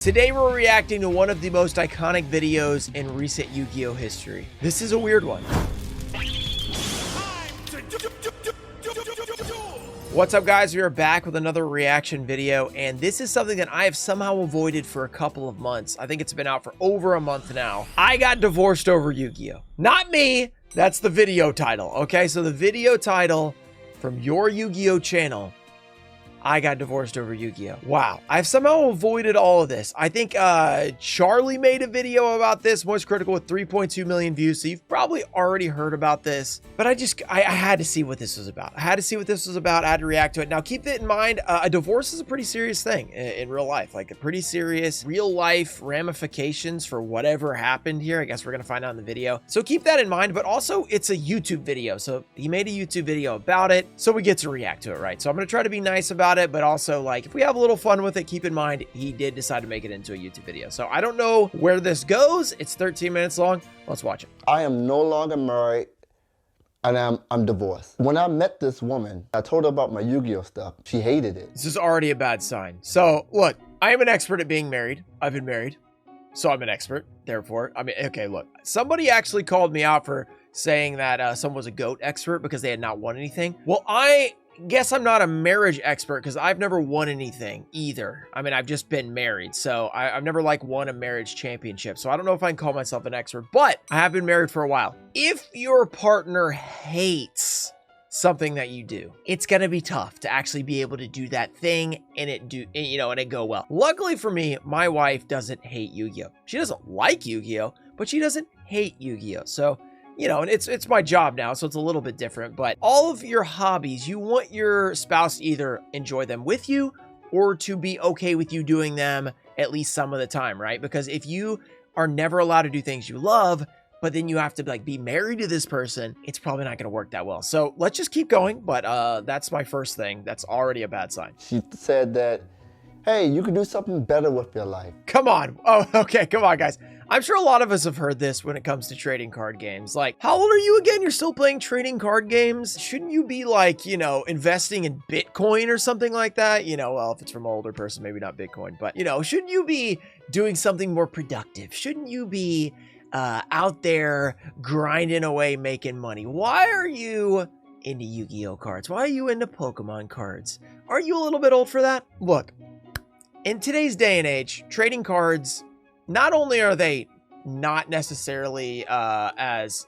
Today we're reacting to one of the most iconic videos in recent Yu-Gi-Oh history. This is a weird one. What's up guys, we are back with another reaction video, and this is something that I have somehow avoided for a couple of months. I think it's been out for over a month now. I got divorced over Yu-Gi-Oh. Not me, that's the video title, okay? So the video title from your Yu-Gi-Oh channel, I got divorced over Yu-Gi-Oh. Wow. I've somehow avoided all of this. I think Charlie made a video about this, Most Critical, with 3.2 million views. So you've probably already heard about this, but I had to see what this was about. I had to see what this was about. I had to react to it. Now keep it in mind, a divorce is a pretty serious thing in real life, like a pretty serious real life ramifications for whatever happened here. I guess we're going to find out in the video. So keep that in mind, but also it's a YouTube video. So he made a YouTube video about it. So we get to react to it, right? So I'm going to try to be nice about it, but also, like, if we have a little fun with it, keep in mind he did decide to make it into a YouTube video. So I don't know where this goes. It's 13 minutes long. Let's watch it. I am no longer married, and I'm divorced. When I met this woman, I told her about my Yu-Gi-Oh stuff. She hated it. This is already a bad sign. So look, I am an expert at being married. I've been married, so I'm an expert. Therefore, I mean, okay, look, somebody actually called me out for saying that someone was a GOAT expert because they had not won anything. Well, I guess I'm not a marriage expert because I've never won anything either. I mean, I've just been married, so I've never like won a marriage championship. So I don't know if I can call myself an expert, but I have been married for a while. If your partner hates something that you do, it's gonna be tough to actually be able to do that thing and it go well. Luckily for me, my wife doesn't hate Yu-Gi-Oh. She doesn't like Yu-Gi-Oh, but she doesn't hate Yu-Gi-Oh. So and it's my job now, so it's a little bit different. But all of your hobbies, you want your spouse to either enjoy them with you or to be okay with you doing them at least some of the time, right? Because if you are never allowed to do things you love, but then you have to like be married to this person, it's probably not going to work that well. So let's just keep going. But that's my first thing. That's already a bad sign. She said that, hey, you can do something better with your life. Come on. Oh, okay. Come on, guys. I'm sure a lot of us have heard this when it comes to trading card games. Like, how old are you again? You're still playing trading card games? Shouldn't you be like, investing in Bitcoin or something like that? Well, if it's from an older person, maybe not Bitcoin, but, shouldn't you be doing something more productive? Shouldn't you be out there grinding away, making money? Why are you into Yu-Gi-Oh cards? Why are you into Pokemon cards? Are you a little bit old for that? Look, in today's day and age, trading cards, not only are they not necessarily let's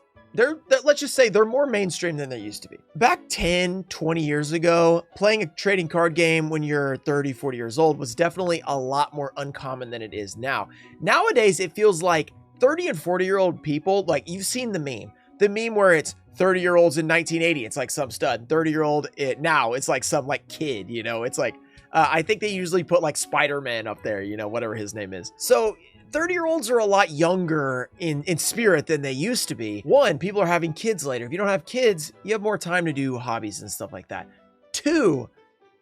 just say they're more mainstream than they used to be. Back 10, 20 years ago, playing a trading card game when you're 30, 40 years old was definitely a lot more uncommon than it is now. Nowadays, it feels like 30 and 40-year-old people, like you've seen the meme where it's 30-year-olds in 1980, it's like some stud, 30-year-old now, it's like some like kid, it's like, I think they usually put like Spider-Man up there, whatever his name is. So 30-year-olds are a lot younger in spirit than they used to be. One, people are having kids later. If you don't have kids, you have more time to do hobbies and stuff like that. Two,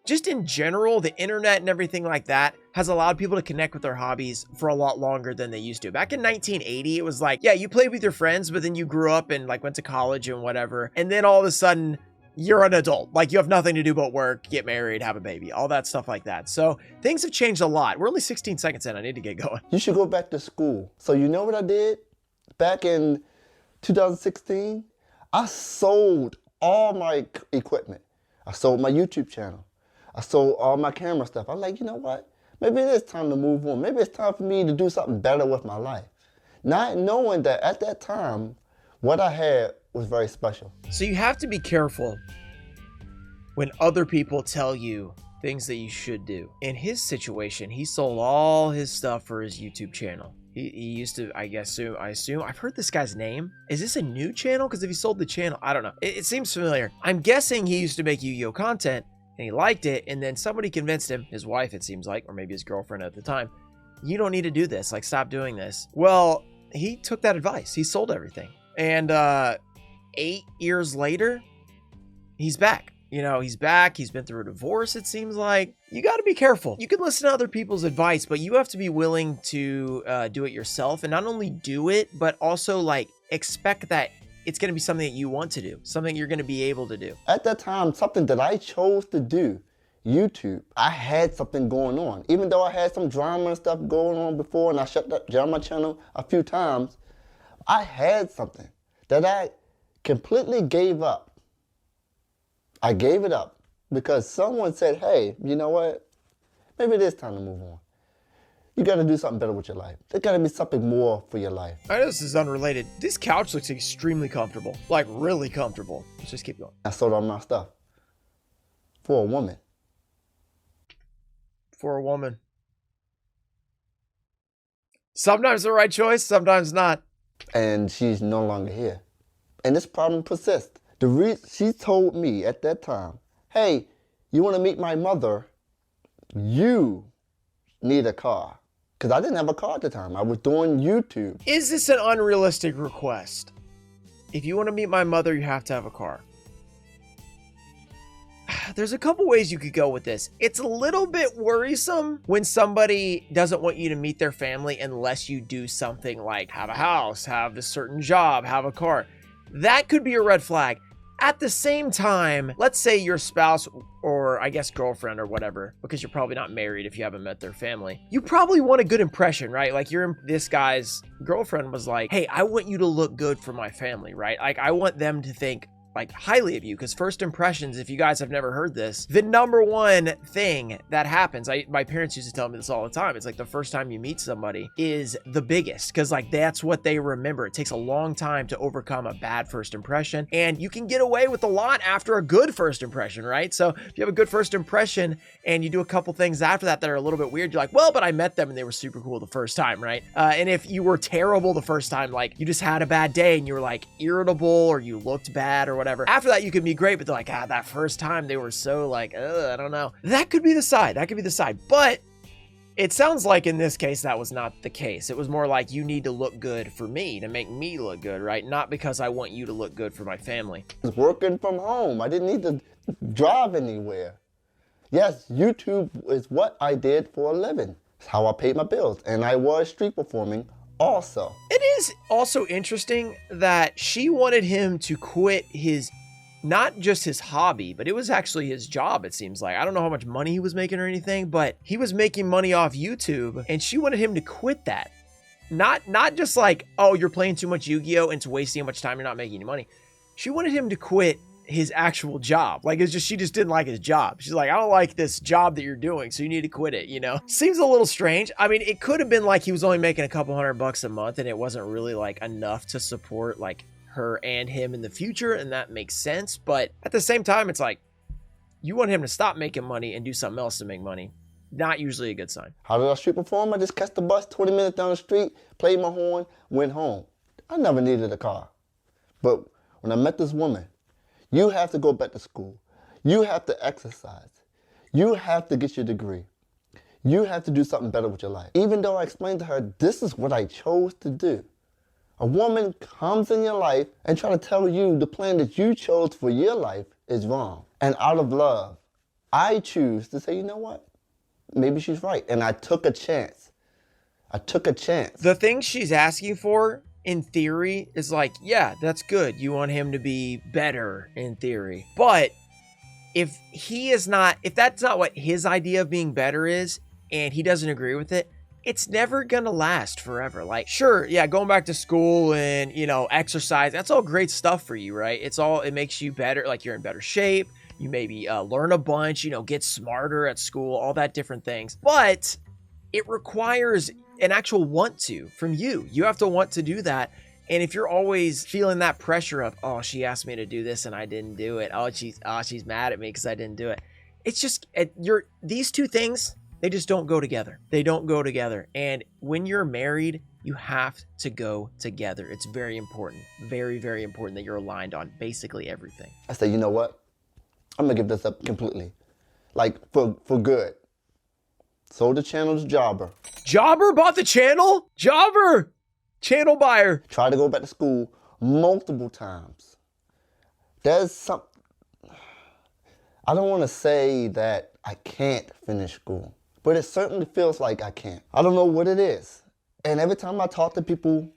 just in general, the internet and everything like that has allowed people to connect with their hobbies for a lot longer than they used to. Back in 1980, it was like, yeah, you played with your friends, but then you grew up and like went to college and whatever. And then all of a sudden, you're an adult. Like you have nothing to do but work, get married, have a baby, all that stuff like that. So things have changed a lot. We're only 16 seconds in. I need to get going. You should go back to school. So you know what I did? Back in 2016, I sold all my equipment. I sold my YouTube channel. I sold all my camera stuff. I'm like, you know what? Maybe it is time to move on. Maybe it's time for me to do something better with my life. Not knowing that at that time, what I had was very special. So you have to be careful when other people tell you things that you should do. In his situation, he sold all his stuff for his YouTube channel. He used to, I assume, I've heard this guy's name. Is this a new channel? Because if he sold the channel, I don't know. It seems familiar. I'm guessing he used to make Yu-Gi-Oh content and he liked it. And then somebody convinced him, his wife, it seems like, or maybe his girlfriend at the time, you don't need to do this. Like, stop doing this. Well, he took that advice. He sold everything. And 8 years later, he's back. He's back. He's been through a divorce, it seems like. You got to be careful. You can listen to other people's advice, but you have to be willing to do it yourself. And not only do it, but also like expect that it's going to be something that you want to do, something you're going to be able to do. At that time, something that I chose to do YouTube, I had something going on. Even though I had some drama and stuff going on before and I shut down my channel a few times, I had something that I completely gave up. I gave it up because someone said, hey, you know what? Maybe it is time to move on. You got to do something better with your life. There's got to be something more for your life. I know this is unrelated. This couch looks extremely comfortable. Like, really comfortable. Let's just keep going. I sold all my stuff for a woman. For a woman. Sometimes the right choice, sometimes not. And she's no longer here. And this problem persists. She told me at that time, hey, you want to meet my mother? You need a car. Because I didn't have a car at the time. I was doing YouTube. Is this an unrealistic request? If you want to meet my mother, you have to have a car. There's a couple ways you could go with this. It's a little bit worrisome when somebody doesn't want you to meet their family unless you do something like have a house, have a certain job, have a car. That could be a red flag. At the same time, let's say your spouse or I guess girlfriend or whatever, because you're probably not married if you haven't met their family. You probably want a good impression, right? Like this guy's girlfriend was like, hey, I want you to look good for my family, right? Like I want them to think like highly of you, because first impressions, if you guys have never heard this, the number one thing that happens, my parents used to tell me this all the time, it's like the first time you meet somebody is the biggest, because like that's what they remember. It takes a long time to overcome a bad first impression, and you can get away with a lot after a good first impression, right? So if you have a good first impression and you do a couple things after that that are a little bit weird, you're like, well, but I met them and they were super cool the first time, right? And if you were terrible the first time, like you just had a bad day and you were like irritable or you looked bad or whatever, after that you could be great, but they're like, that first time they were so like, I don't know. That could be the side. That could be the side. But it sounds like in this case, that was not the case. It was more like you need to look good for me to make me look good, right? Not because I want you to look good for my family. I was working from home. I didn't need to drive anywhere. Yes, YouTube is what I did for a living. It's how I paid my bills. And I was street performing also. It is also interesting that she wanted him to quit his, not just his hobby, but it was actually his job, it seems like. I don't know how much money he was making or anything, but he was making money off YouTube, and she wanted him to quit that. Not just like, oh, you're playing too much Yu-Gi-Oh! And it's wasting too much time, you're not making any money. She wanted him to quit his actual job. Like, it's just, she just didn't like his job. She's like, I don't like this job that you're doing, so you need to quit it, you know? Seems a little strange. I mean, it could have been like he was only making a couple $100 a month and it wasn't really like enough to support like her and him in the future, and that makes sense. But at the same time, it's like, you want him to stop making money and do something else to make money. Not usually a good sign. How did I street perform? I just catch the bus 20 minutes down the street, played my horn, went home. I never needed a car. But when I met this woman, you have to go back to school. You have to exercise. You have to get your degree. You have to do something better with your life. Even though I explained to her, this is what I chose to do. A woman comes in your life and try to tell you the plan that you chose for your life is wrong. And out of love, I choose to say, you know what? Maybe she's right. And I took a chance. I took a chance. The thing she's asking for, in theory, is like, yeah, that's good. You want him to be better in theory. But if that's not what his idea of being better is, and he doesn't agree with it, it's never gonna last forever. Like, sure, yeah, going back to school and, you know, exercise, that's all great stuff for you, right? It makes you better, like you're in better shape. You maybe learn a bunch, you know, get smarter at school, all that different things. But it requires an actual want to from you. You have to want to do that. And if you're always feeling that pressure of, oh, she asked me to do this and I didn't do it. Oh, she's mad at me because I didn't do it. It's just, these two things, they just don't go together. They don't go together. And when you're married, you have to go together. It's very important. Very, very important that you're aligned on basically everything. I said, you know what? I'm gonna give this up completely. Like, for good. Sold the channel to Jobber. Jobber bought the channel? Jobber! Channel buyer. Tried to go back to school multiple times. There's some... I don't want to say that I can't finish school, but it certainly feels like I can't. I don't know what it is. And every time I talk to people,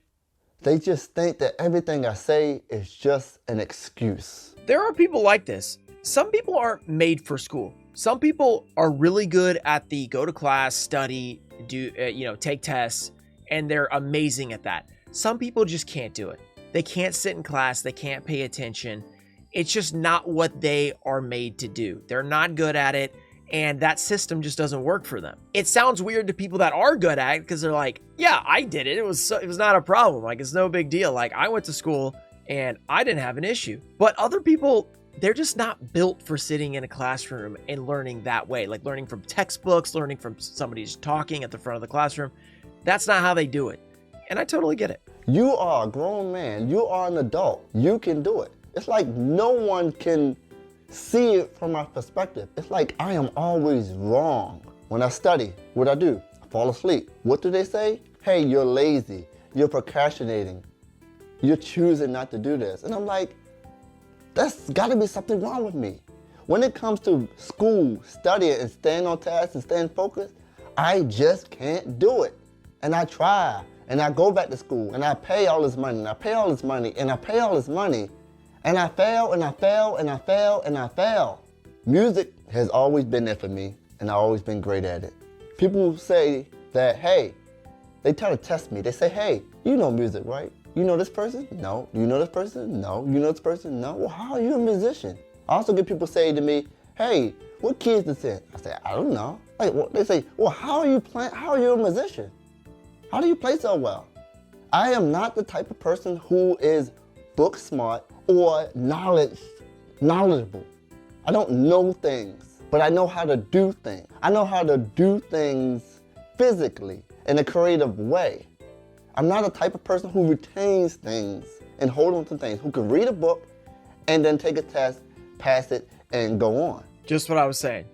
they just think that everything I say is just an excuse. There are people like this. Some people aren't made for school. Some people are really good at the go to class, study, do, take tests, and they're amazing at that. Some people just can't do it. They can't sit in class. They can't pay attention. It's just not what they are made to do. They're not good at it, and that system just doesn't work for them. It sounds weird to people that are good at it because they're like, yeah, I did it. It was not a problem. Like, it's no big deal. Like, I went to school and I didn't have an issue. But other people, they're just not built for sitting in a classroom and learning that way. Like learning from textbooks, learning from somebody who's talking at the front of the classroom. That's not how they do it. And I totally get it. You are a grown man. You are an adult. You can do it. It's like no one can see it from my perspective. It's like I am always wrong. When I study, what I do? I fall asleep. What do they say? Hey, you're lazy. You're procrastinating. You're choosing not to do this. And I'm like, that's gotta be something wrong with me. When it comes to school, studying and staying on task and staying focused, I just can't do it. And I try, and I go back to school, and I pay all this money, and I pay all this money, and I pay all this money, and I fail, and I fail, and I fail, and I fail. Music has always been there for me, and I've always been great at it. People say that, hey, they try to test me. They say, hey, you know music, right? You know this person? No. You know this person? No. You know this person? No. Well, how are you a musician? I also get people say to me, hey, what key is this in? I say, I don't know. Like, well, they say, well, how are you playing? How are you a musician? How do you play so well? I am not the type of person who is book smart or knowledgeable. I don't know things, but I know how to do things. I know how to do things physically in a creative way. I'm not the type of person who retains things and hold on to things, who can read a book and then take a test, pass it, and go on. Just what I was saying.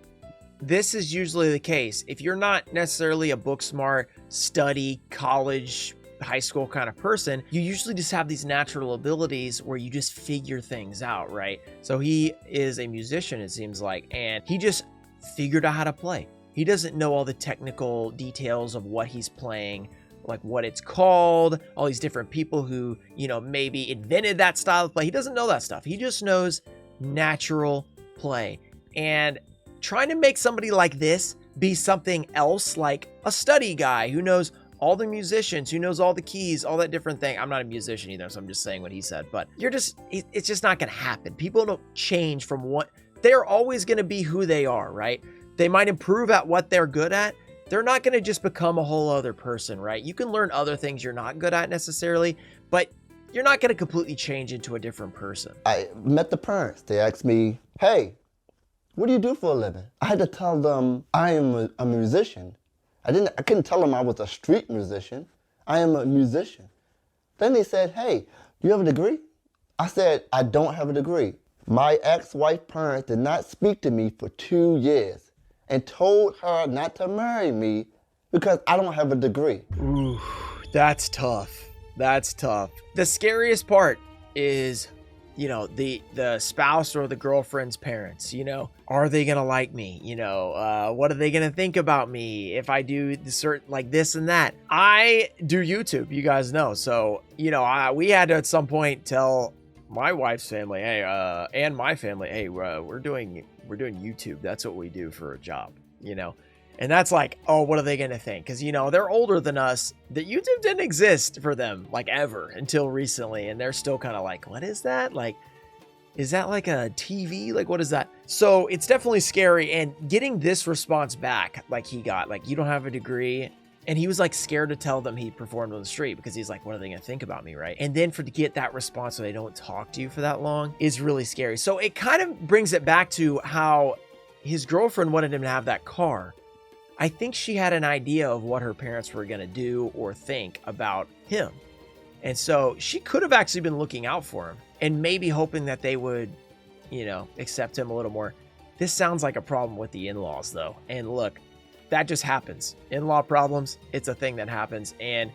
This is usually the case. If you're not necessarily a book smart, study, college, high school kind of person, you usually just have these natural abilities where you just figure things out, right? So he is a musician, it seems like, and he just figured out how to play. He doesn't know all the technical details of what he's playing, like what it's called, all these different people who, maybe invented that style of play. He doesn't know that stuff. He just knows natural play. And trying to make somebody like this be something else, like a study guy who knows all the musicians, who knows all the keys, all that different thing. I'm not a musician either, so I'm just saying what he said, but it's just not going to happen. People don't change from what they're always going to be who they are, right? They might improve at what they're good at. They're not going to just become a whole other person, right? You can learn other things you're not good at necessarily, but you're not going to completely change into a different person. I met the parents. They asked me, hey, what do you do for a living? I had to tell them I am a musician. I couldn't tell them I was a street musician. I am a musician. Then they said, hey, you have a degree? I said, I don't have a degree. My ex-wife parents did not speak to me for 2 years and told her not to marry me because I don't have a degree. Ooh, that's tough. That's tough. The scariest part is, the spouse or the girlfriend's parents, are they going to like me? What are they going to think about me if I do like this and that? I do YouTube, you guys know. So, we had to at some point tell my wife's family, hey, and my family, hey, we're doing YouTube. That's what we do for a job, And that's like, oh, what are they going to think? Because, they're older than us. The YouTube didn't exist for them, like, ever until recently. And they're still kind of like, what is that? Like, is that like a TV? Like, what is that? So it's definitely scary. And getting this response back, like he got, like, you don't have a degree. And he was like scared to tell them he performed on the street because he's like, what are they going to think about me, right? And then to get that response so they don't talk to you for that long is really scary. So it kind of brings it back to how his girlfriend wanted him to have that car. I think she had an idea of what her parents were going to do or think about him. And so she could have actually been looking out for him and maybe hoping that they would, accept him a little more. This sounds like a problem with the in-laws, though. And look, that just happens. In-law problems, it's a thing that happens. And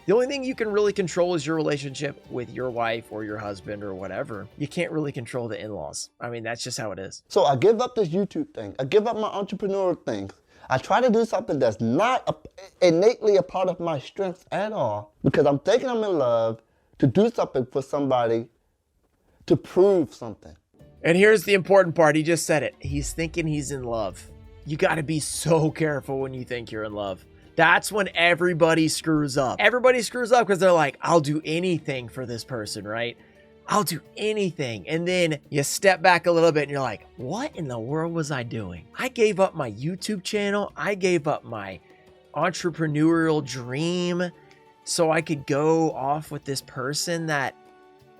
the only thing you can really control is your relationship with your wife or your husband or whatever. You can't really control the in-laws. I mean, that's just how it is. So I give up this YouTube thing. I give up my entrepreneurial things. I try to do something that's not innately a part of my strengths at all because I'm thinking I'm in love to do something for somebody to prove something. And here's the important part. He just said it. He's thinking he's in love. You got to be so careful when you think you're in love. That's when everybody screws up. Everybody screws up because they're like, I'll do anything for this person, right? I'll do anything. And then you step back a little bit and you're like, what in the world was I doing? I gave up my YouTube channel. I gave up my entrepreneurial dream so I could go off with this person that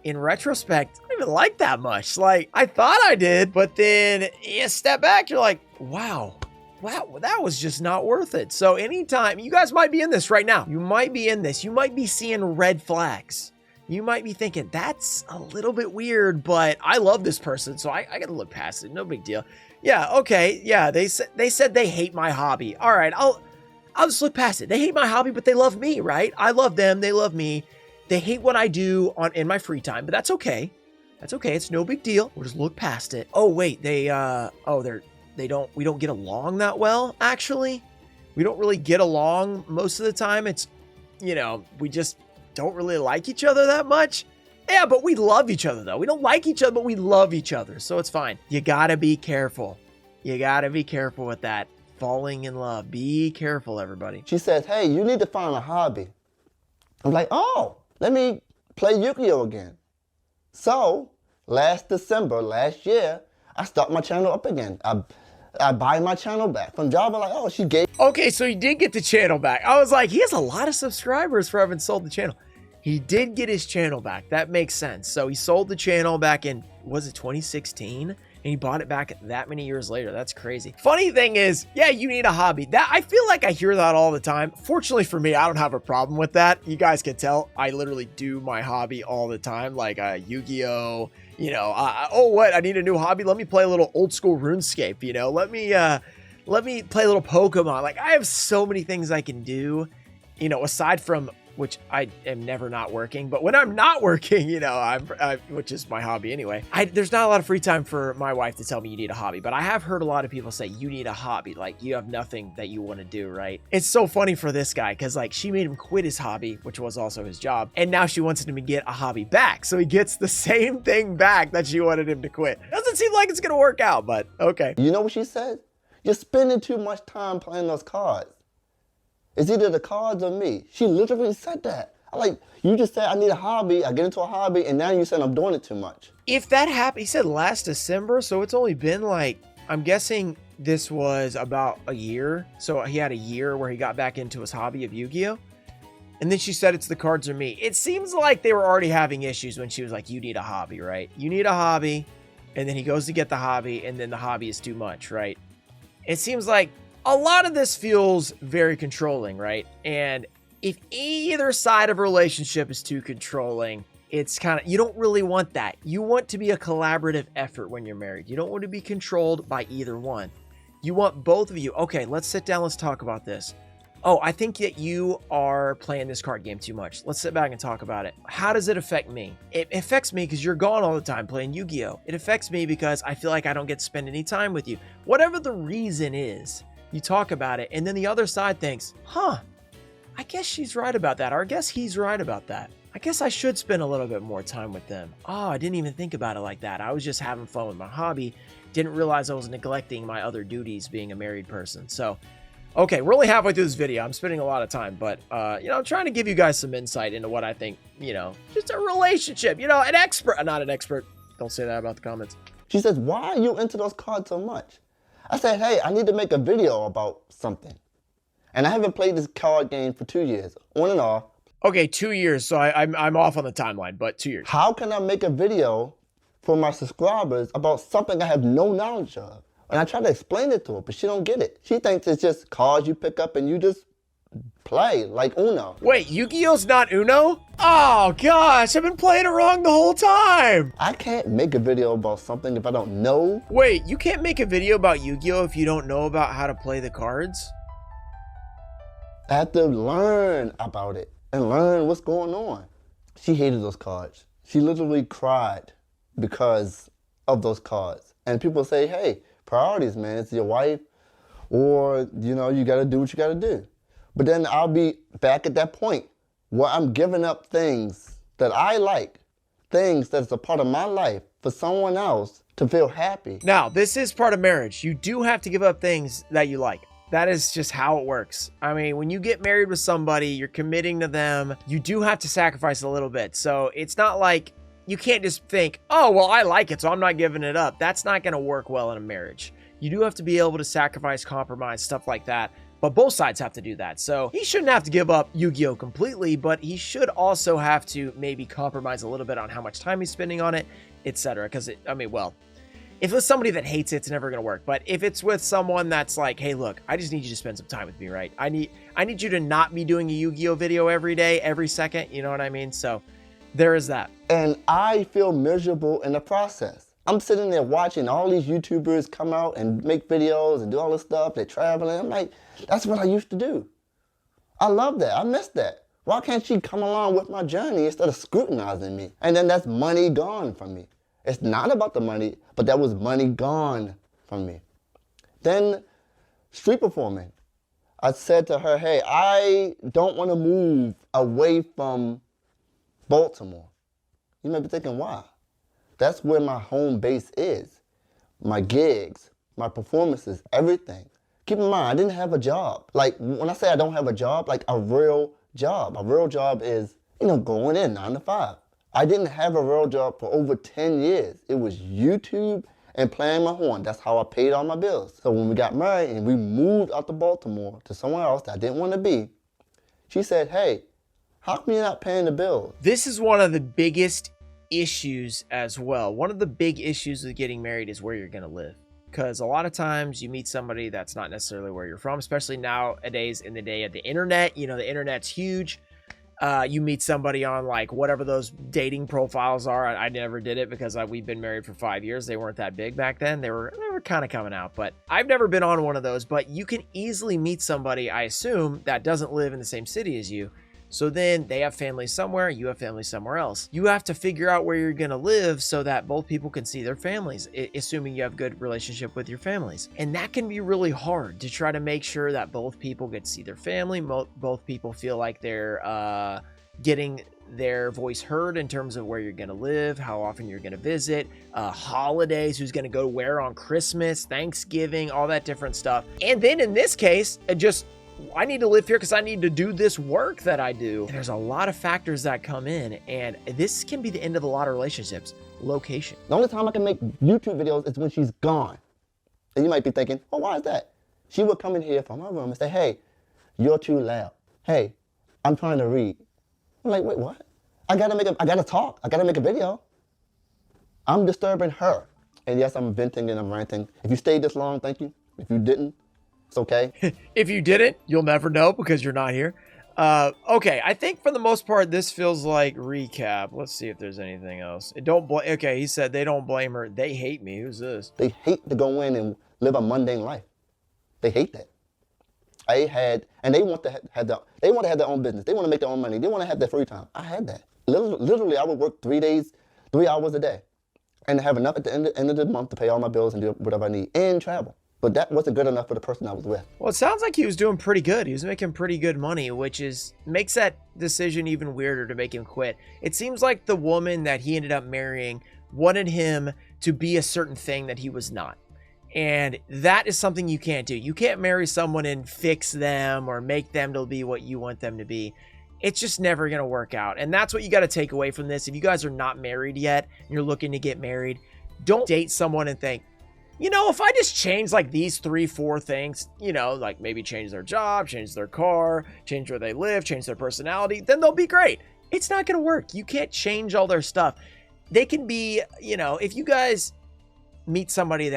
in retrospect, I don't even like that much. Like, I thought I did, but then you step back, you're like, wow, that was just not worth it. So anytime, you guys might be in this right now. You might be in this. You might be seeing red flags. You might be thinking, that's a little bit weird, but I love this person, so I got to look past it. No big deal. Yeah, okay. Yeah, they said they hate my hobby. All right, I'll just look past it. They hate my hobby, but they love me, right? I love them. They love me. They hate what I do in my free time, but that's okay. That's okay. It's no big deal. We'll just look past it. Oh, wait, we don't get along that well, actually. We don't really get along most of the time. It's, we just don't really like each other that much. Yeah, but we love each other, though. We don't like each other, but we love each other, so it's fine. You gotta be careful. You gotta be careful with that. Falling in love. Be careful, everybody. She says, hey, you need to find a hobby. I'm like, oh, let me play Yugioh again. So, last year, I start my channel up again. I buy my channel back from Java. Like, oh, she gave. Okay, so he did get the channel back. I was like, he has a lot of subscribers for having sold the channel. He did get his channel back. That makes sense. So he sold the channel back in, was it 2016? And he bought it back that many years later. That's crazy. Funny thing is, yeah, you need a hobby. That I feel like I hear that all the time. Fortunately for me, I don't have a problem with that. You guys can tell I literally do my hobby all the time, like Yu-Gi-Oh. Oh, what? I need a new hobby. Let me play a little old school RuneScape. Let me play a little Pokemon. Like, I have so many things I can do. Aside from which I am never not working, but when I'm not working, which is my hobby anyway, there's not a lot of free time for my wife to tell me you need a hobby, but I have heard a lot of people say you need a hobby, like you have nothing that you want to do, right? It's so funny for this guy, because like she made him quit his hobby, which was also his job, and now she wants him to get a hobby back, so he gets the same thing back that she wanted him to quit. Doesn't seem like it's gonna work out, but okay. You know what she said? You're spending too much time playing those cards. It's either the cards or me. She literally said that. You just said I need a hobby, I get into a hobby, and now you said I'm doing it too much. If that happened, he said last December, so it's only been I'm guessing this was about a year. So he had a year where he got back into his hobby of Yu-Gi-Oh! And then she said it's the cards or me. It seems like they were already having issues when she was like, you need a hobby, right? You need a hobby. And then he goes to get the hobby, and then the hobby is too much, right? It seems like a lot of this feels very controlling, right? And if either side of a relationship is too controlling, it's you don't really want that. You want to be a collaborative effort when you're married. You don't want to be controlled by either one. You want both of you. Okay, let's sit down. Let's talk about this. Oh, I think that you are playing this card game too much. Let's sit back and talk about it. How does it affect me? It affects me because you're gone all the time playing Yu-Gi-Oh! It affects me because I feel like I don't get to spend any time with you. Whatever the reason is, you talk about it, and then the other side thinks, I guess she's right about that, or I guess he's right about that. I guess I should spend a little bit more time with them. Oh, I didn't even think about it like that. I was just having fun with my hobby. Didn't realize I was neglecting my other duties being a married person. So, okay, we're only halfway through this video. I'm spending a lot of time, but, I'm trying to give you guys some insight into what I think, just a relationship, an expert, not an expert. Don't say that about the comments. She says, why are you into those cards so much? I said, hey, I need to make a video about something. And I haven't played this card game for 2 years, on and off. Okay, 2 years, so I'm off on the timeline, but 2 years. How can I make a video for my subscribers about something I have no knowledge of? And I try to explain it to her, but she don't get it. She thinks it's just cards you pick up and you just play, like Uno. Wait, Yu-Gi-Oh's not Uno? Oh, gosh, I've been playing it wrong the whole time. I can't make a video about something if I don't know. Wait, you can't make a video about Yu-Gi-Oh if you don't know about how to play the cards? I have to learn about it and learn what's going on. She hated those cards. She literally cried because of those cards. And people say, hey, priorities, man. It's your wife, or, you got to do what you got to do. But then I'll be back at that point where I'm giving up things that I like, things that's a part of my life for someone else to feel happy. Now, this is part of marriage. You do have to give up things that you like. That is just how it works. I mean, when you get married with somebody, you're committing to them. You do have to sacrifice a little bit. So it's not like you can't just think, oh, well, I like it, so I'm not giving it up. That's not going to work well in a marriage. You do have to be able to sacrifice, compromise, stuff like that. But both sides have to do that. So he shouldn't have to give up Yu-Gi-Oh completely, but he should also have to maybe compromise a little bit on how much time he's spending on it, etc. Because, if it's somebody that hates it, it's never going to work. But if it's with someone that's like, hey, look, I just need you to spend some time with me, right? I need you to not be doing a Yu-Gi-Oh video every day, every second. You know what I mean? So there is that. And I feel miserable in the process. I'm sitting there watching all these YouTubers come out and make videos and do all this stuff. They're traveling. I'm like, that's what I used to do. I love that. I miss that. Why can't she come along with my journey instead of scrutinizing me? And then that's money gone from me. It's not about the money, but that was money gone from me. Then street performing. I said to her, hey, I don't want to move away from Baltimore. You may be thinking, why? That's where my home base is. My gigs, my performances, everything. Keep in mind, I didn't have a job. Like, when I say I don't have a job, like a real job. A real job is, going in 9 to 5. I didn't have a real job for over 10 years. It was YouTube and playing my horn. That's how I paid all my bills. So when we got married and we moved out to Baltimore to somewhere else that I didn't want to be, she said, hey, how come you're not paying the bills? This is one of the biggest issues as well. One of the big issues with getting married is where you're going to live. Because a lot of times you meet somebody that's not necessarily where you're from, especially nowadays in the day of the internet. The internet's huge. You meet somebody on like whatever those dating profiles are. I never did it because we've been married for 5 years. They weren't that big back then. They were kind of coming out, but I've never been on one of those. But you can easily meet somebody, I assume, that doesn't live in the same city as you. So then they have family somewhere, you have family somewhere else. You have to figure out where you're gonna live so that both people can see their families, assuming you have good relationship with your families. And that can be really hard to try to make sure that both people get to see their family, both people feel like they're getting their voice heard in terms of where you're gonna live, how often you're gonna visit, holidays, who's gonna go where on Christmas, Thanksgiving, all that different stuff. And then in this case, I need to live here because I need to do this work that I do. And there's a lot of factors that come in, and this can be the end of a lot of relationships. Location. The only time I can make YouTube videos is when she's gone. And you might be thinking, well, why is that? She would come in here from my room and say, hey, you're too loud. Hey, I'm trying to read. I'm like, wait, what? I gotta talk. I gotta make a video. I'm disturbing her. And yes, I'm venting and I'm ranting. If you stayed this long, thank you. If you didn't, it's okay. If you didn't, you'll never know because you're not here. Okay, I think for the most part, this feels like recap. Let's see if there's anything else. Okay, he said they don't blame her. They hate me. Who's this? They hate to go in and live a mundane life. They hate that. And they want to have their own business. They want to make their own money. They want to have their free time. I had that. Literally, I would work 3 hours a day, and have enough at the end of the month to pay all my bills and do whatever I need and travel. But that wasn't good enough for the person I was with. Well, it sounds like he was doing pretty good. He was making pretty good money, which makes that decision even weirder to make him quit. It seems like the woman that he ended up marrying wanted him to be a certain thing that he was not. And that is something you can't do. You can't marry someone and fix them or make them to be what you want them to be. It's just never going to work out. And that's what you got to take away from this. If you guys are not married yet and you're looking to get married, don't date someone and think, if I just change like these 3-4 things, like maybe change their job, change their car, change where they live, change their personality, then they'll be great. It's not going to work. You can't change all their stuff. They can be, if you guys meet somebody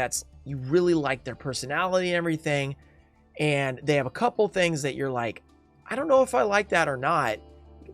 you really like their personality and everything, and they have a couple things that you're like, I don't know if I like that or not,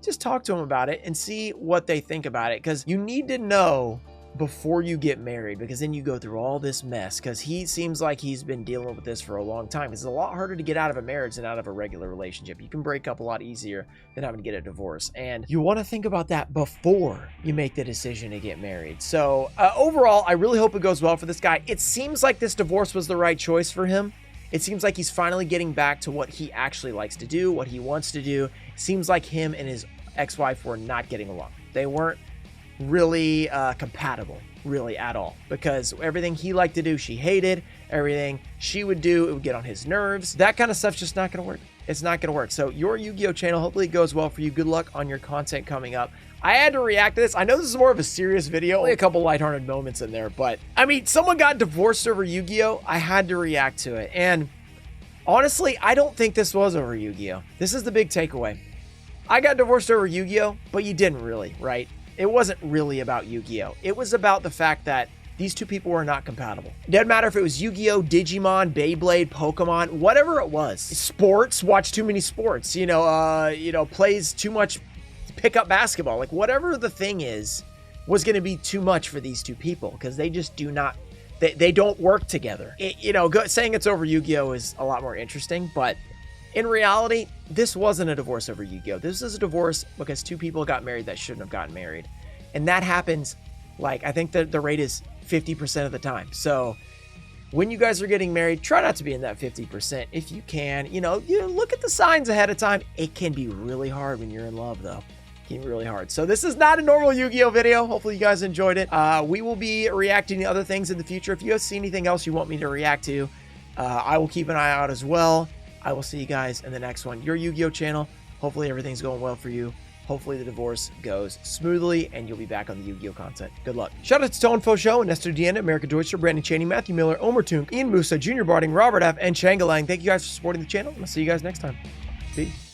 just talk to them about it and see what they think about it. Because you need to know before you get married, because then you go through all this mess, because he seems like he's been dealing with this for a long time. It's a lot harder to get out of a marriage than out of a regular relationship. You can break up a lot easier than having to get a divorce, and you want to think about that before you make the decision to get married. So overall, I really hope it goes well for this guy. It seems like this divorce was the right choice for him. It seems like he's finally getting back to what he actually likes to do, what he wants to do. It seems like him and his ex-wife were not getting along. They weren't really compatible, really at all, because everything he liked to do, she hated. Everything she would do, it would get on his nerves. That kind of stuff's just not going to work. It's not going to work. So your Yu-Gi-Oh channel, hopefully it goes well for you. Good luck on your content coming up. I had to react to this. I know this is more of a serious video, only a couple lighthearted moments in there, but I mean, someone got divorced over Yu-Gi-Oh. I had to react to it. And honestly, I don't think this was over Yu-Gi-Oh. This is the big takeaway. I got divorced over Yu-Gi-Oh, but you didn't really, right? It wasn't really about Yu-Gi-Oh. It was about the fact that these two people were not compatible. It didn't matter if it was Yu-Gi-Oh, Digimon, Beyblade, Pokemon, whatever it was. Sports, watch too many sports, plays too much pickup basketball. Like whatever the thing is, was going to be too much for these two people because they just do not, they don't work together. Saying it's over Yu-Gi-Oh is a lot more interesting, but in reality, this wasn't a divorce over Yu-Gi-Oh. This is a divorce because two people got married that shouldn't have gotten married. And that happens, like, I think that the rate is 50% of the time. So when you guys are getting married, try not to be in that 50% if you can. You look at the signs ahead of time. It can be really hard when you're in love, though. It can be really hard. So this is not a normal Yu-Gi-Oh video. Hopefully you guys enjoyed it. We will be reacting to other things in the future. If you see anything else you want me to react to, I will keep an eye out as well. I will see you guys in the next one. Your Yu-Gi-Oh channel. Hopefully everything's going well for you. Hopefully the divorce goes smoothly and you'll be back on the Yu-Gi-Oh content. Good luck. Shout out to Tone Fo Show, Nestor Deanna, America Deutscher, Brandon Cheney, Matthew Miller, Omer Toonk, Ian Musa, Junior Barding, Robert F, and Changgalang. Thank you guys for supporting the channel. I'll see you guys next time. Peace.